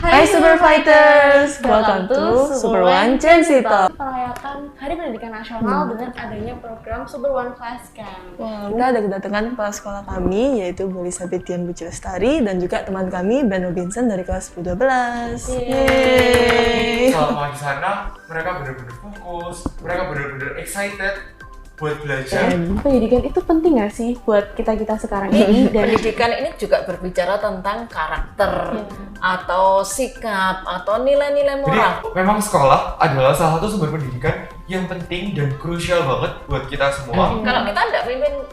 Hai Super Fighters, welcome to Super One Gen Z Talk. Merayakan Hari Pendidikan Nasional dengan adanya program Super One Class Camp. Wah, kita ada kedatangan kepala sekolah kami, yaitu Bu Elizabeth Dian Buci Lestari, dan juga teman kami Ben Robinson dari kelas 12. Yeay. Selama di sana, mereka benar-benar fokus, mereka benar-benar excited buat belajar. Pendidikan itu penting nggak sih buat kita sekarang ini? Dan Pendidikan ini juga berbicara tentang karakter atau sikap atau nilai-nilai Jadi moral. memang sekolah adalah salah satu sumber pendidikan yang penting dan krusial banget buat kita semua. Kalau kita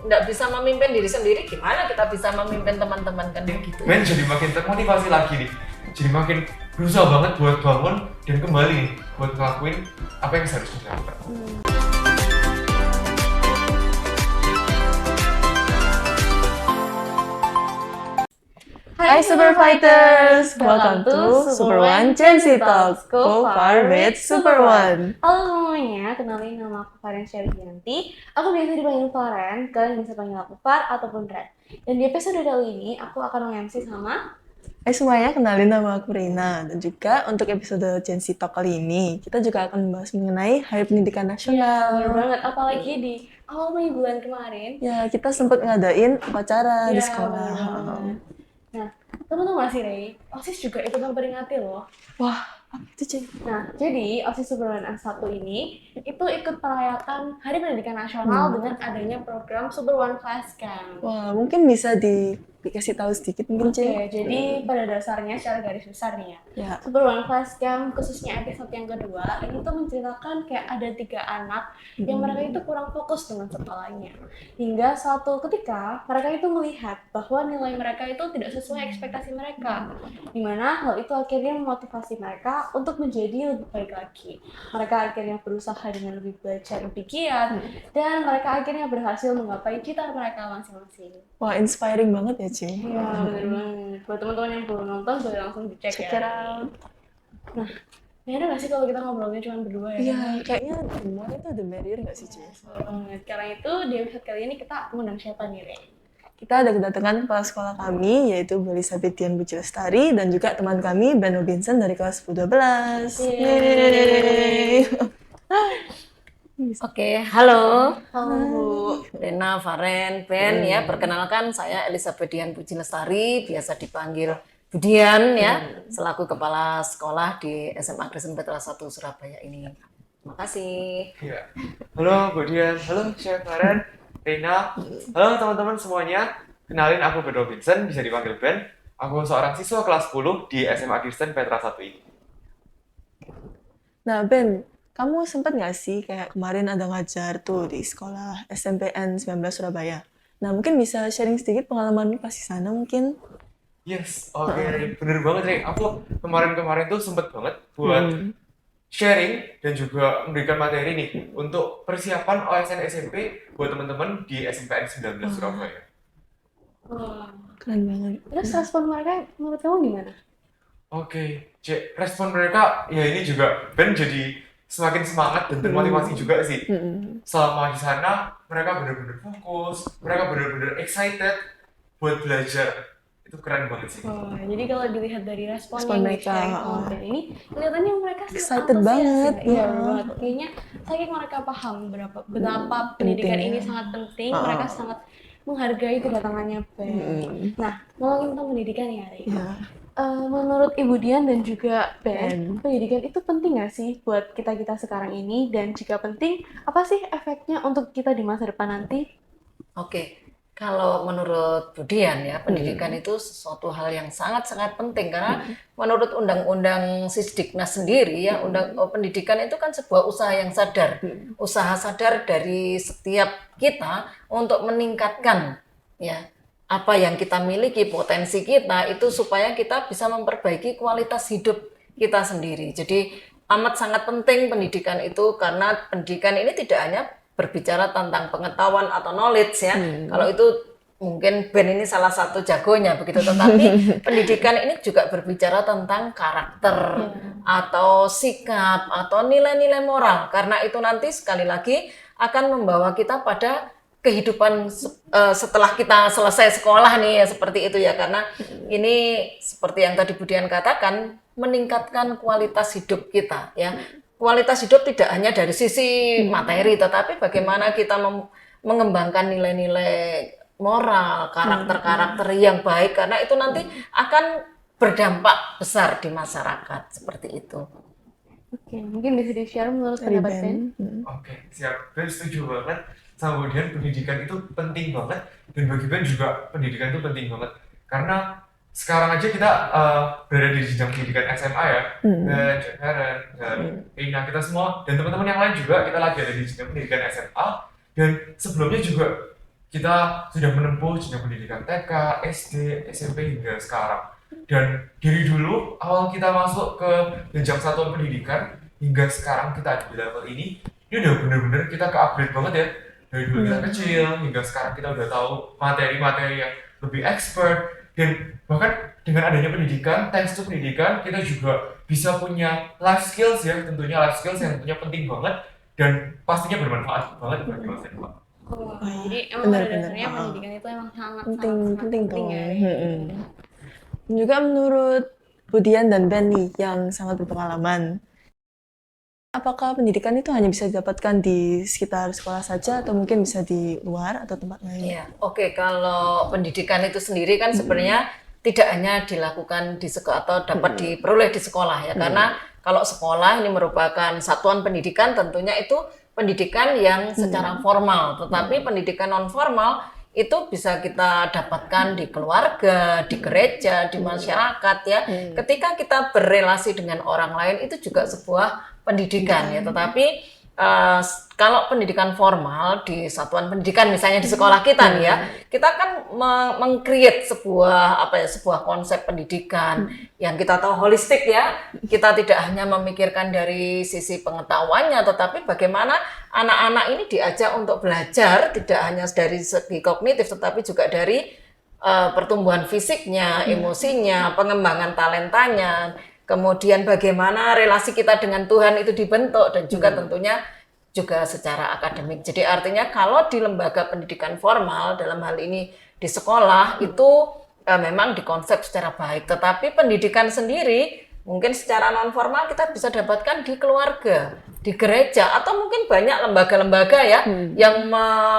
nggak bisa memimpin diri sendiri, gimana kita bisa memimpin teman-teman kan begitu? Ben jadi makin termotivasi lagi nih, jadi makin berusaha banget buat bangun dan kembali nih buat ngelakuin apa yang seharusnya dilakukan. Hai Super Fighters, welcome to Super One Gen Z Talk. Go far with Super One. halo semuanya, kenalin nama aku Faren Syariyanti. Aku biasa dipanggil Faren, kalian bisa panggil aku Far ataupun Red. Dan di episode kali ini aku akan nge-MC sama Hai semuanya, kenalin nama aku Reina. Dan juga untuk episode Gen Z Talk kali ini, kita juga akan membahas mengenai Hari Pendidikan Nasional. bener banget, apalagi di awal Mei bulan kemarin. Ya, kita sempat ngadain upacara di Ya, sekolah. bener banget. Nah, teman tahu nggak sih Rey, OSIS juga ikut memperingati loh. Wah, apa itu cuy? Nah, jadi OSIS Super One S1 ini itu ikut merayakan Hari Pendidikan Nasional dengan adanya program Super One Class Camp. Wah, mungkin bisa dikasih tahu sedikit mungkin cuy. Oke, jadi pada dasarnya secara garis besar nih ya, Ya. Super One Class Camp khususnya episode yang kedua ini tuh menceritakan kayak ada 3 anak yang mereka itu kurang fokus dengan sekolahnya. Hingga suatu ketika mereka itu melihat bahwa nilai mereka itu tidak sesuai ekspektasi mereka. Dimana hal itu akhirnya memotivasi mereka untuk menjadi lebih baik lagi. Mereka akhirnya berusaha dengan lebih belajar lebih giat dan mereka akhirnya berhasil menggapai cita mereka masing-masing. Wah, inspiring banget ya cuy. Iya, bener banget. Buat teman-teman yang belum nonton, boleh langsung dicek Check ya. it out. Nah, enak gak sih kalau kita ngobrolnya cuma berdua ya? Iya, kayaknya the more itu the merrier nggak sih cuy? Karena itu di episode kali ini kita mengundang siapa nih, Rey? Kita ada kedatangan kepala sekolah kami, yaitu Bu Elizabeth Dian Buci Lestari, dan juga teman kami Ben Robinson dari kelas 12. Yeay. Oke, halo. Halo, Bu. Rena, Faren, Ben ya. Perkenalkan saya Elizabeth Dian Buci Lestari, biasa dipanggil Budian ya, selaku kepala sekolah di SMA Kristen Petra 1 Surabaya ini. Terima kasih. Iya. Halo Bu Dian, halo Chef Faren, Reina, halo teman-teman semuanya. Kenalin aku Ben Robinson, bisa dipanggil Ben. Aku seorang siswa kelas 10 di SMA Kristen Petra 1 ini. Nah Ben, kamu sempat nggak sih kayak kemarin ada ngajar tuh di sekolah SMPN 19 Surabaya? Nah mungkin bisa sharing sedikit pengalaman pas di sana mungkin? Yes, oke, bener banget Rey. Aku kemarin-kemarin tuh sempet banget buat sharing dan juga memberikan materi nih untuk persiapan OSN SMP buat teman-teman di SMPN 19 Surabaya. Wah. Keren banget. Terus respon mereka menurut kamu gimana? Oke, Cek, respon mereka ya ini juga Ben jadi semakin semangat dan termotivasi juga sih. Selama di sana mereka benar-benar fokus, mereka benar-benar excited buat belajar. Itu keren banget sih. Wah, jadi kalau dilihat dari respon Respon yang mereka, di-share sama Ben ini, kelihatannya mereka sangat Excited antusias banget. ya. Iya, bener banget. Kayaknya saking mereka paham betapa pendidikan ini sangat penting, mereka sangat menghargai kedatangannya Ben. Nah, ngomongin tentang pendidikan ya, Rey. Ya. Menurut Ibu Dian dan juga Ben, pendidikan itu penting nggak sih buat kita sekarang ini? Dan jika penting, apa sih efeknya untuk kita di masa depan nanti? Oke, kalau menurut Budian ya, pendidikan itu sesuatu hal yang sangat-sangat penting karena menurut Undang-Undang Sisdiknas sendiri ya, pendidikan itu kan sebuah usaha yang sadar, usaha sadar dari setiap kita untuk meningkatkan ya apa yang kita miliki, potensi kita itu supaya kita bisa memperbaiki kualitas hidup kita sendiri. Jadi amat sangat penting pendidikan itu karena pendidikan ini tidak hanya berbicara tentang pengetahuan atau knowledge ya. Kalau itu mungkin Ben ini salah satu jagonya begitu, tetapi pendidikan ini juga berbicara tentang karakter atau sikap atau nilai-nilai moral. Karena itu nanti sekali lagi akan membawa kita pada kehidupan setelah kita selesai sekolah nih ya seperti itu ya, karena ini seperti yang tadi Budian katakan, meningkatkan kualitas hidup kita ya. Kualitas hidup tidak hanya dari sisi materi, tetapi bagaimana kita mengembangkan nilai-nilai moral, karakter-karakter yang baik, karena itu nanti akan berdampak besar di masyarakat seperti itu. Oke, mungkin bisa di-share menurut Dari pendapat Ben. Oke, siap. Ben setuju banget. Sama kemudian pendidikan itu penting banget, dan bagi Ben juga pendidikan itu penting banget. Karena sekarang aja kita berada di jenjang pendidikan SMA ya, Ben, Heren, dan Ina, kita semua, dan teman-teman yang lain juga, kita lagi ada di jenjang pendidikan SMA, dan sebelumnya juga kita sudah menempuh jenjang pendidikan TK, SD, SMP hingga sekarang. Dan dari dulu, awal kita masuk ke jenjang satuan pendidikan, hingga sekarang kita ada di level ini udah bener-bener kita ke-upgrade banget ya. Dari dulu kita kecil, hingga sekarang kita udah tahu materi-materi yang lebih expert. Dan bahkan dengan adanya pendidikan, thanks to pendidikan, kita juga bisa punya life skills ya, tentunya life skills yang tentunya penting banget, dan pastinya bermanfaat banget bagi masa depan. Jadi emang pada Benar-benar. dasarnya pendidikan itu emang sangat Penting penting tuh. ya. Dan juga menurut Budian dan Ben nih yang sangat berpengalaman, apakah pendidikan itu hanya bisa didapatkan di sekitar sekolah saja atau mungkin bisa di luar atau tempat lain? Iya, oke. Kalau pendidikan itu sendiri kan sebenarnya tidak hanya dilakukan di sekolah atau dapat diperoleh di sekolah ya, karena kalau sekolah ini merupakan satuan pendidikan, tentunya itu pendidikan yang secara formal, tetapi pendidikan non formal itu bisa kita dapatkan di keluarga, di gereja, di masyarakat ya. Ketika kita berrelasi dengan orang lain itu juga sebuah pendidikan ya. Tetapi kalau pendidikan formal di satuan pendidikan misalnya di sekolah kita nih ya, kita kan meng-create sebuah konsep pendidikan yang kita tahu holistik ya. Kita tidak hanya memikirkan dari sisi pengetahuannya, tetapi bagaimana anak-anak ini diajak untuk belajar tidak hanya dari segi kognitif, tetapi juga dari pertumbuhan fisiknya, emosinya, pengembangan talentanya. Kemudian bagaimana relasi kita dengan Tuhan itu dibentuk, dan juga tentunya juga secara akademik. Jadi artinya kalau di lembaga pendidikan formal, dalam hal ini di sekolah, itu memang dikonsep secara baik. Tetapi pendidikan sendiri mungkin secara non formal kita bisa dapatkan di keluarga, di gereja, atau mungkin banyak lembaga-lembaga ya yang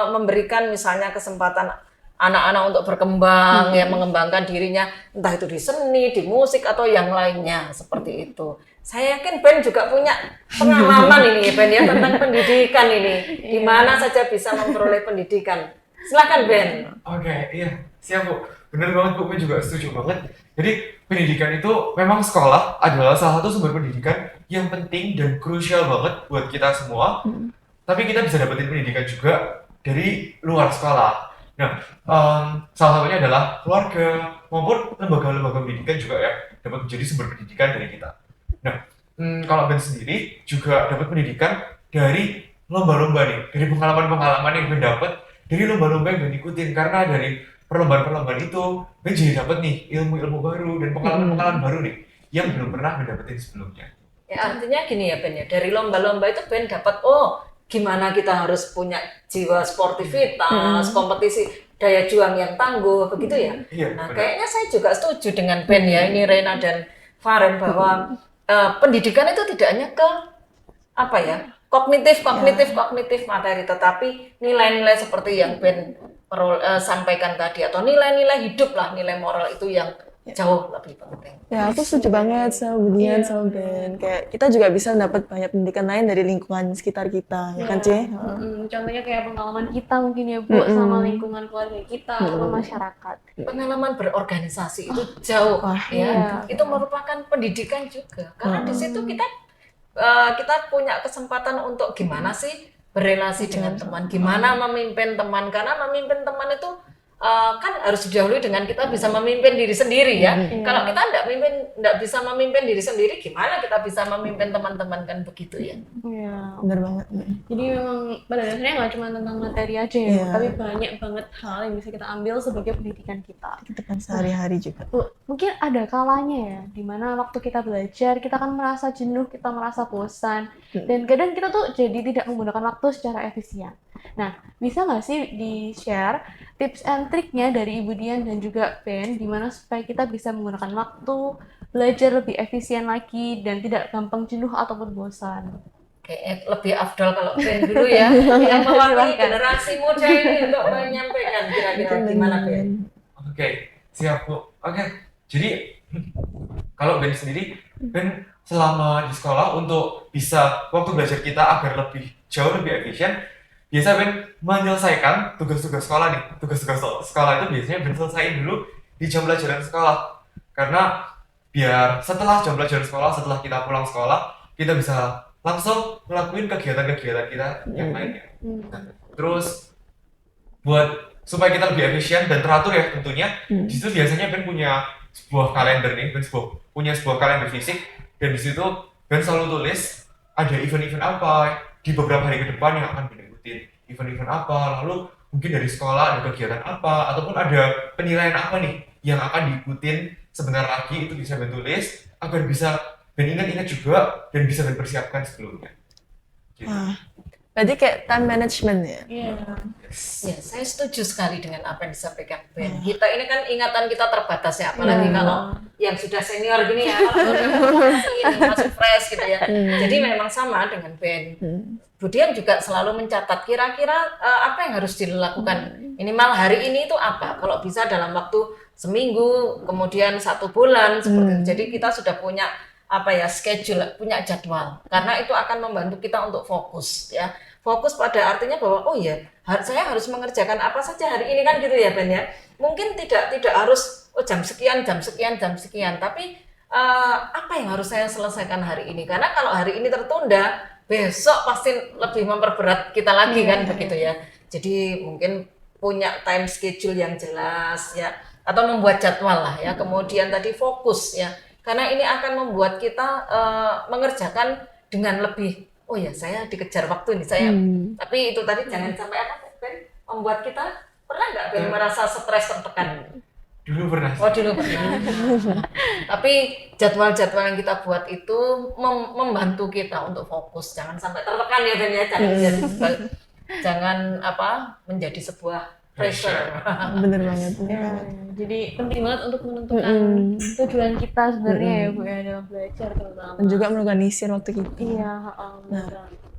memberikan misalnya kesempatan anak-anak untuk berkembang, ya mengembangkan dirinya, entah itu di seni, di musik, atau yang lainnya, seperti itu. Saya yakin Ben juga punya pengalaman ini, Ben ya, tentang pendidikan ini. Di mana saja bisa memperoleh pendidikan. Silakan Ben. Oke, iya, siap Bu. Bener banget Bu, Ben juga setuju banget. Jadi pendidikan itu memang sekolah adalah salah satu sumber pendidikan yang penting dan krusial banget buat kita semua. Tapi kita bisa dapetin pendidikan juga dari luar sekolah. Nah, salah satunya adalah keluarga maupun lembaga-lembaga pendidikan juga ya dapat menjadi sumber pendidikan dari kita. Nah, kalau Ben sendiri juga dapat pendidikan dari lomba-lomba nih, dari pengalaman-pengalaman yang Ben dapat, dari lomba-lomba yang Ben ikutin, karena dari perlombaan-perlombaan itu Ben jadi dapat nih ilmu-ilmu baru dan pengalaman-pengalaman baru nih yang belum pernah Ben dapetin sebelumnya. Ya, artinya gini ya Ben ya, dari lomba-lomba itu Ben dapat, gimana kita harus punya jiwa sportivitas, kompetisi, daya juang yang tangguh, begitu ya? Iya, Nah, benar. kayaknya saya juga setuju dengan Ben ya, ini Rena dan Faren, bahwa pendidikan itu tidak hanya ke kognitif materi, tetapi nilai-nilai seperti yang Ben sampaikan tadi, atau nilai-nilai hidup lah, nilai moral itu yang jauh lebih penting. Ya, aku setuju banget sama Budian sama Ben. Kayak kita juga bisa dapat banyak pendidikan lain dari lingkungan sekitar kita, ya kan, Ce? Contohnya kayak pengalaman kita mungkin ya Bu, sama lingkungan keluarga kita atau masyarakat. Pengalaman berorganisasi itu jauh ya, itu merupakan pendidikan juga, karena di situ kita punya kesempatan untuk gimana sih berelasi dengan teman, gimana memimpin teman, karena memimpin teman itu kan harus didahului dengan kita bisa memimpin diri sendiri ya. Kalau kita nggak bisa memimpin diri sendiri, gimana kita bisa memimpin teman-teman, kan begitu ya? Iya. Bener banget. Jadi memang pada dasarnya nggak cuma tentang materi aja ya, Iya. tapi banyak banget hal yang bisa kita ambil sebagai pendidikan kita. Kehidupan sehari-hari juga. Bu, mungkin ada kalanya ya, dimana waktu kita belajar, kita kan merasa jenuh, kita merasa bosan, dan kadang kita tuh jadi tidak menggunakan waktu secara efisien. Nah, bisa nggak sih di-share tips and triknya dari Ibu Dian dan juga Ben, gimana supaya kita bisa menggunakan waktu, belajar lebih efisien lagi, dan tidak gampang jenuh ataupun bosan? Kayaknya lebih afdol kalau Ben dulu ya, yang mewakili Silahkan. generasi muda ini untuk menyampaikan kira-kira gimana Ben? Oke, siap Bu. Oke, jadi kalau Ben sendiri, Ben selama di sekolah untuk bisa waktu belajar kita agar jauh lebih efisien, biasa Ben menyelesaikan tugas-tugas sekolah nih. Tugas-tugas sekolah itu biasanya Ben selesaiin dulu di jam pelajaran sekolah. Karena biar setelah jam pelajaran sekolah, setelah kita pulang sekolah, kita bisa langsung ngelakuin kegiatan-kegiatan kita yang lainnya. Nah, terus buat supaya kita lebih efisien dan teratur ya tentunya, di situ biasanya Ben punya sebuah kalender nih, punya sebuah kalender fisik, dan di situ Ben selalu tulis ada event-event apa di beberapa hari ke depan yang akan Ben ikutin, event-event apa, lalu mungkin dari sekolah ada kegiatan apa, ataupun ada penilaian apa nih yang akan diikutin sebentar lagi, itu bisa Ben tulis agar bisa Ben ingat-ingat juga dan bisa Ben persiapkan sebelumnya. Gitu. Wah, berarti kayak time management ya. Iya. Ya, saya setuju sekali dengan apa yang disampaikan Ben. Kita ini kan ingatan kita terbatas ya, apalagi kalau yang sudah senior gini ya, kalau masih fresh gitu ya. Jadi memang sama dengan Ben. Budian juga selalu mencatat kira-kira apa yang harus dilakukan. Minimal hari ini itu apa? Kalau bisa dalam waktu seminggu, kemudian 1 bulan seperti itu. Jadi kita sudah punya schedule, punya jadwal. Karena itu akan membantu kita untuk fokus ya. Fokus pada artinya bahwa oh ya, saya harus mengerjakan apa saja hari ini kan gitu ya Ben ya. Mungkin tidak harus jam sekian, tapi apa yang harus saya selesaikan hari ini? Karena kalau hari ini tertunda, besok pasti lebih memperberat kita lagi kan begitu ya. Jadi mungkin punya time schedule yang jelas ya, atau membuat jadwal lah ya. Kemudian tadi fokus ya. Karena ini akan membuat kita mengerjakan dengan lebih, oh ya saya dikejar waktu ini saya. Tapi itu tadi jangan sampai Ben, membuat kita pernah nggak Ben merasa stres tertekan? Dulu pernah. Oh dulu pernah. Tapi jadwal-jadwal yang kita buat itu membantu kita untuk fokus. Jangan sampai tertekan ya Ben ya. Jangan menjadi sebuah pressure. Bener banget. Ya, jadi penting banget untuk menentukan tujuan kita sebenarnya ya Bu ya dalam belajar terutama. Dan juga mengorganisir waktu kita. Iya, Nah,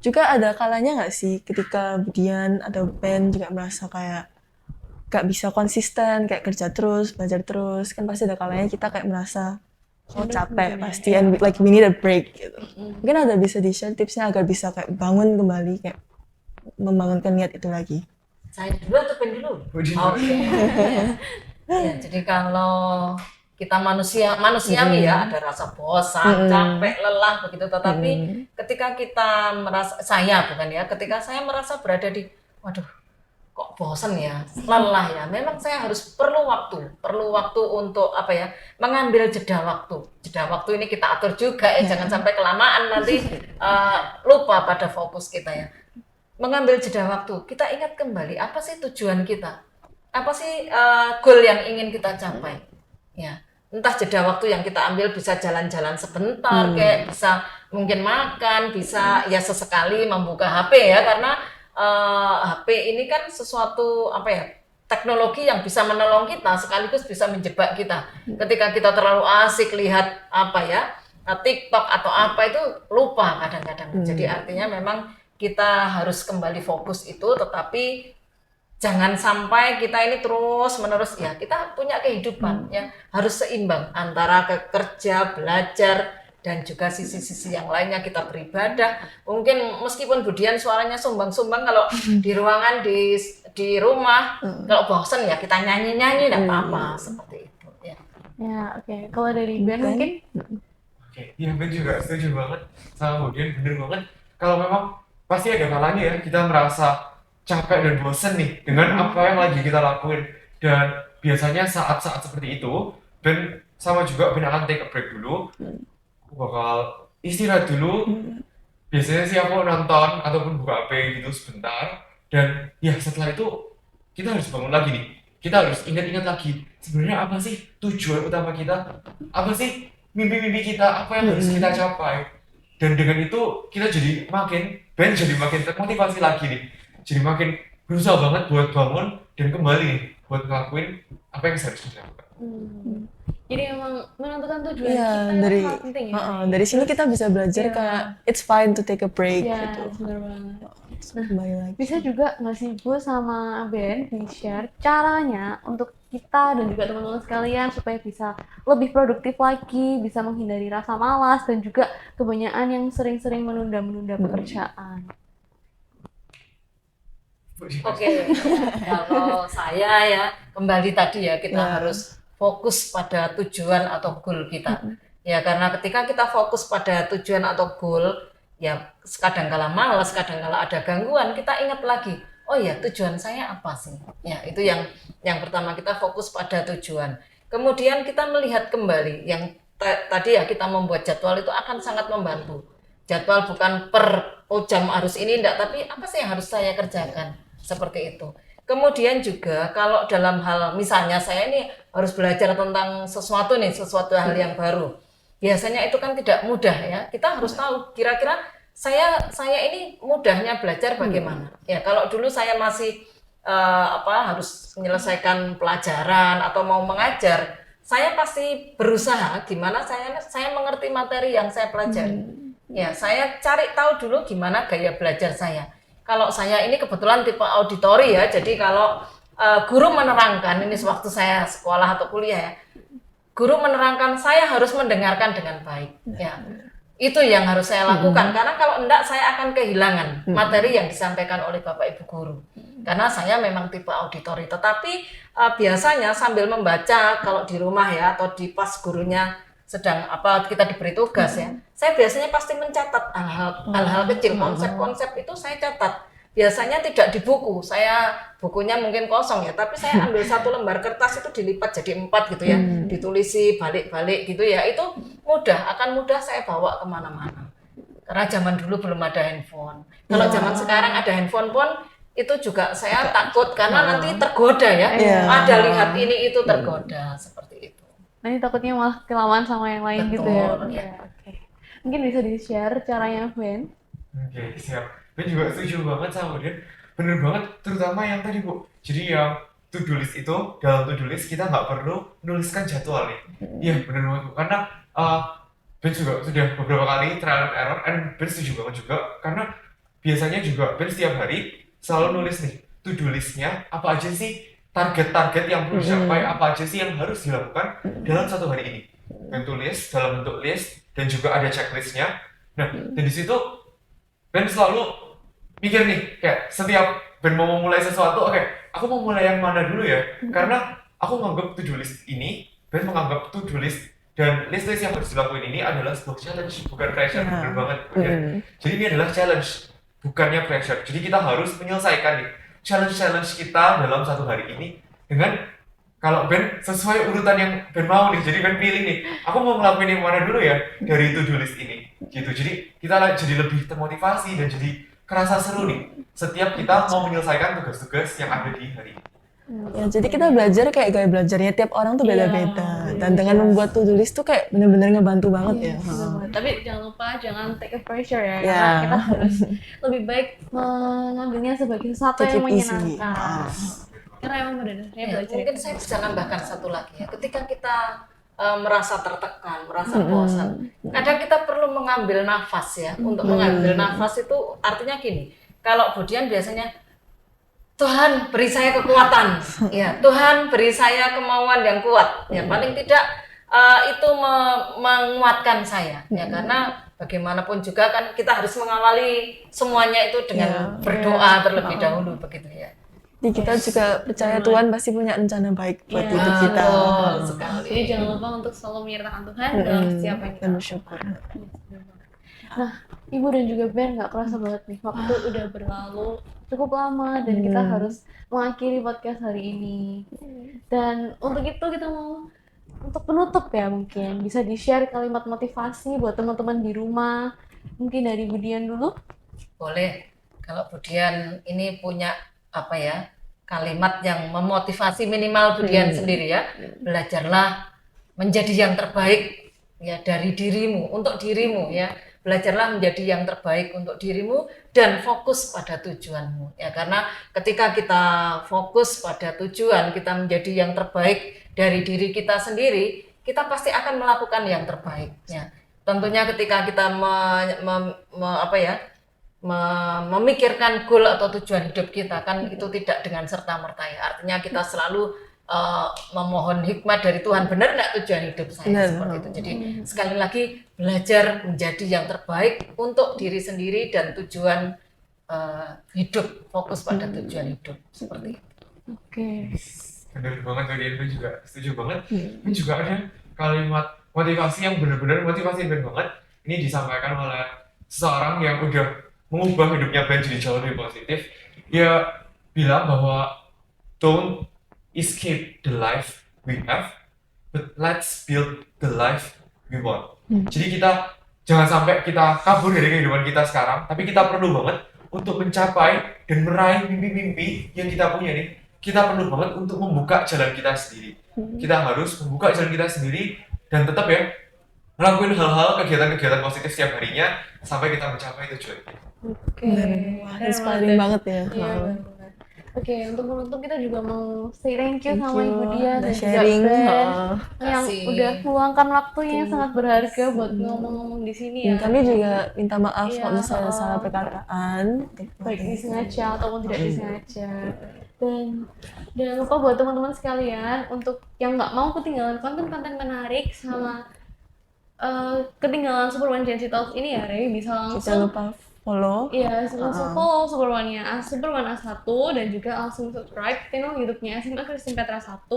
juga ada kalanya nggak sih ketika Budian atau Ben juga merasa kayak gak bisa konsisten, kayak kerja terus, belajar terus, kan pasti ada kalanya kita kayak merasa capek pasti, and like we need a break gitu. Mungkin ada bisa di-share tipsnya agar bisa kayak bangun kembali, kayak membangunkan niat itu lagi. Saya dulu atau Ben dulu? Budian. Oke. Ya, jadi kalau kita manusiawi ya, ada rasa bosan, capek, lelah begitu. Tetapi ketika kita merasa, ketika saya merasa berada di, waduh, kok bosan ya, lelah ya. Memang saya harus perlu waktu untuk mengambil jeda waktu. Jeda waktu ini kita atur juga ya, jangan sampai kelamaan nanti lupa pada fokus kita ya. Mengambil jeda waktu, kita ingat kembali apa sih tujuan kita, apa sih goal yang ingin kita capai, ya. Entah jeda waktu yang kita ambil bisa jalan-jalan sebentar, kayak bisa mungkin makan, bisa ya sesekali membuka HP ya, karena HP ini kan sesuatu teknologi yang bisa menolong kita sekaligus bisa menjebak kita. Ketika kita terlalu asik lihat TikTok atau itu lupa kadang-kadang. Jadi artinya memang kita harus kembali fokus itu, tetapi jangan sampai kita ini terus-menerus ya, kita punya kehidupan yang harus seimbang antara kerja, belajar, dan juga sisi-sisi yang lainnya, kita beribadah. Mungkin meskipun Budian suaranya sumbang-sumbang kalau di ruangan, di rumah, kalau bosan ya kita nyanyi-nyanyi, tidak apa-apa, seperti itu ya. Ya, oke. Kalau dari Ben mungkin? Oke, ya Ben juga setuju banget sama Budian, bener banget. Kalau memang pasti ada kalanya ya kita merasa capek dan bosen nih dengan apa yang lagi kita lakuin, dan biasanya saat-saat seperti itu Ben sama juga Ben akan take a break dulu, aku bakal istirahat dulu. Biasanya sih aku nonton ataupun buka HP gitu sebentar, dan ya setelah itu kita harus bangun lagi nih, kita harus ingat-ingat lagi sebenarnya apa sih tujuan utama kita, apa sih mimpi-mimpi kita, apa yang harus kita capai. Dan dengan itu kita jadi makin termotivasi lagi nih. jadi makin berusaha banget buat bangun dan kembali nih, buat ngelakuin apa yang seharusnya dilakukan. Jadi emang menentukan tujuan Iya, kita itu dari sangat penting ya. dari sini kita bisa belajar Iya. kayak it's fine to take a break Iya, gitu. bener banget. Terus kembali lagi. Bisa juga nggak sih Bu sama Ben di-share caranya untuk kita dan juga teman-teman sekalian supaya bisa lebih produktif lagi, bisa menghindari rasa malas dan juga kebanyakan yang sering-sering menunda-menunda pekerjaan. Oke, kalau saya ya kembali tadi ya kita Ya. harus fokus pada tujuan atau goal kita. Ya karena ketika kita fokus pada tujuan atau goal, ya kadang-kala malas, kadang-kala ada gangguan, kita ingat lagi, oh ya tujuan saya apa sih? Ya itu yang pertama kita fokus pada tujuan. Kemudian kita melihat kembali yang tadi ya kita membuat jadwal itu akan sangat membantu. Jadwal bukan per jam harus ini enggak, tapi apa sih yang harus saya kerjakan? Seperti itu. Kemudian juga kalau dalam hal misalnya saya ini harus belajar tentang sesuatu hal yang baru. Biasanya itu kan tidak mudah ya. Kita harus tahu kira-kira saya ini mudahnya belajar bagaimana. Ya kalau dulu saya masih harus menyelesaikan pelajaran atau mau mengajar, saya pasti berusaha gimana saya mengerti materi yang saya pelajari. Ya, saya cari tahu dulu gimana gaya belajar saya. Kalau saya ini kebetulan tipe auditori ya, jadi kalau guru menerangkan, ini sewaktu saya sekolah atau kuliah ya, guru menerangkan saya harus mendengarkan dengan baik. Ya, itu yang harus saya lakukan, karena kalau enggak saya akan kehilangan materi yang disampaikan oleh Bapak Ibu guru. Karena saya memang tipe auditori, tetapi biasanya sambil membaca kalau di rumah ya, atau di pas gurunya sedang kita diberi tugas ya, saya biasanya pasti mencatat hal-hal kecil, konsep-konsep itu saya catat. Biasanya tidak di buku, bukunya mungkin kosong ya, tapi saya ambil satu lembar kertas itu dilipat jadi 4 gitu ya, ditulisi balik-balik gitu ya, itu akan mudah saya bawa kemana-mana. Karena zaman dulu belum ada handphone. Kalau zaman sekarang ada handphone pun itu juga saya takut karena nanti tergoda ya, ada lihat ini itu tergoda seperti itu. Nanti takutnya malah kelamaan sama yang lain gitu ya. Betul, ya. Oke. Mungkin bisa di-share caranya Ben. Oke, siap. Ben juga setuju banget sama dia. Bener banget, terutama yang tadi Bu. Jadi yang to-do list itu, dalam to-do list kita nggak perlu menuliskan jadwal nih. Iya, bener banget Bu. Karena Ben juga sudah beberapa kali trial and error, and Ben setuju banget juga. Karena biasanya juga Ben setiap hari selalu nulis nih, to-do listnya apa aja sih, target-target yang perlu dicapai, apa aja sih yang harus dilakukan dalam satu hari ini. Ben tulis dalam bentuk list, dan juga ada checklistnya. Nah, dan di situ Ben selalu mikir nih, kayak setiap Ben mau memulai sesuatu, oke, aku mau mulai yang mana dulu ya? Karena aku menganggap to-do list ini, Ben menganggap to-do list dan list-list yang harus dilakuin ini adalah sebuah challenge, bukan pressure, bener banget. Ya. Jadi ini adalah challenge, bukannya pressure. Jadi kita harus menyelesaikan nih challenge-challenge kita dalam satu hari ini dengan kalau Ben sesuai urutan yang Ben mau nih, jadi Ben pilih nih, aku mau ngelakuin yang mana dulu ya dari to-do list ini, gitu. Jadi kita jadi lebih termotivasi dan jadi kerasa seru nih setiap kita mau menyelesaikan tugas-tugas yang ada di hari ini. Ya, jadi kita belajar kayak gaya belajarnya tiap orang tuh beda-beda. Dan dengan membuat to-do list tuh kayak bener-bener ngebantu banget ya. Tapi jangan lupa, jangan take a pressure ya, Ya. karena kita harus lebih baik mengambilnya sebagai sesuatu Take yang it easy. menyenangkan. Karena emang pada dasarnya Ya, belajar mungkin itu. saya bisa nambahkan satu lagi ya. Ketika kita merasa tertekan, merasa bosan, kadang kita perlu mengambil nafas ya. Untuk mengambil nafas itu artinya gini. Kalau Budian biasanya Tuhan beri saya kekuatan, ya Tuhan beri saya kemauan yang kuat, ya paling tidak itu menguatkan saya, ya karena bagaimanapun juga kan kita harus mengawali semuanya itu dengan berdoa terlebih dahulu begitu ya. Jadi kita juga percaya Tuhan pasti punya rencana baik buat hidup kita. Betul sekali. Jadi jangan lupa untuk selalu menyertakan Tuhan dalam setiap yang kita Dan bersyukur. Nah, Ibu dan juga Ben, nggak kerasa banget nih, waktu udah berlalu cukup lama dan kita harus mengakhiri podcast hari ini. Dan untuk itu kita mau untuk penutup ya, mungkin bisa di-share kalimat motivasi buat teman-teman di rumah. Mungkin dari Budian dulu. Boleh. Kalau Budian ini punya kalimat yang memotivasi minimal Budian sendiri ya. Belajarlah menjadi yang terbaik ya dari dirimu, untuk dirimu ya. belajarlah menjadi yang terbaik untuk dirimu dan fokus pada tujuanmu. Ya, karena ketika kita fokus pada tujuan, kita menjadi yang terbaik dari diri kita sendiri, kita pasti akan melakukan yang terbaik. Ya. Tentunya ketika kita memikirkan goal atau tujuan hidup kita, kan itu tidak dengan serta-merta ya. Artinya kita selalu memohon hikmat dari Tuhan, benar nggak tujuan hidup saya Benar. seperti itu. Jadi sekali lagi belajar menjadi yang terbaik untuk diri sendiri dan tujuan hidup, fokus pada tujuan hidup seperti itu. Oke. Bener banget tadi Edwin juga setuju banget. Ini juga ada kalimat motivasi yang benar-benar motivasi banget. Ini disampaikan oleh seseorang yang udah mengubah hidupnya Ben jadi jauh lebih positif. Dia bilang bahwa don't escape the life we have, but let's build the life we want. Jadi kita jangan sampai kita kabur dari kehidupan kita sekarang, tapi kita perlu banget untuk mencapai dan meraih mimpi-mimpi yang kita punya nih. Kita perlu banget untuk membuka jalan kita sendiri. Kita harus membuka jalan kita sendiri dan tetap ya ngelakuin hal-hal, kegiatan-kegiatan positif setiap harinya sampai kita mencapai tujuan. Oke. Wah, Keren inspiring banget ya. Iya, benar. Oke, untuk penutup kita juga mau say thank you Thank sama you Ibu Dia udah dan juga sharing. Ben yang Kasih. udah meluangkan waktunya yang sangat berharga buat ngomong-ngomong di sini Dan ya. kami juga minta maaf Iya, kalau misalnya salah perkataan. Baik disengaja ataupun tidak disengaja. Dan jangan lupa buat teman-teman sekalian untuk yang nggak mau ketinggalan konten-konten menarik sama ketinggalan Superman Gen Z Talks ini ya Rey, bisa Jangan langsung lupa follow. iya, langsung follow Superman A1 dan juga langsung subscribe channel YouTube-nya SMA Kristen Petra 1.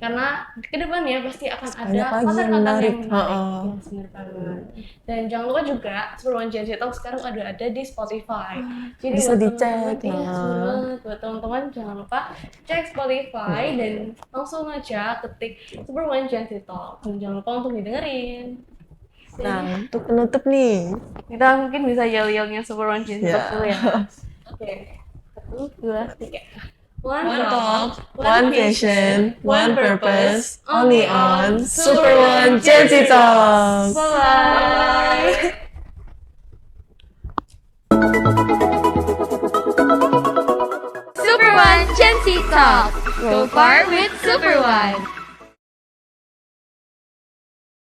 Karena kedepannya pasti akan ada Banyak lagi yang konten-konten menarik. yang menarik. Yes, benar banget. Dan jangan lupa juga Superman Gen Z Talk sekarang ada di Spotify. Jadi Bisa buat dicek, teman-teman, iya, nah. benar banget. Buat teman-teman jangan lupa cek Spotify dan langsung aja ketik Superman Gen Z Talk. Dan jangan lupa untuk didengerin. Nah, untuk penutup nih, Kita mungkin bisa yel-yelnya Superman Gen Z Ya. Talk dulu ya. Oke. 1, 2, 3. one talk, one vision, one purpose, only on Super One Gen Z Talks. Bye-bye. Super One Gen Z Talk. Go far with Super One.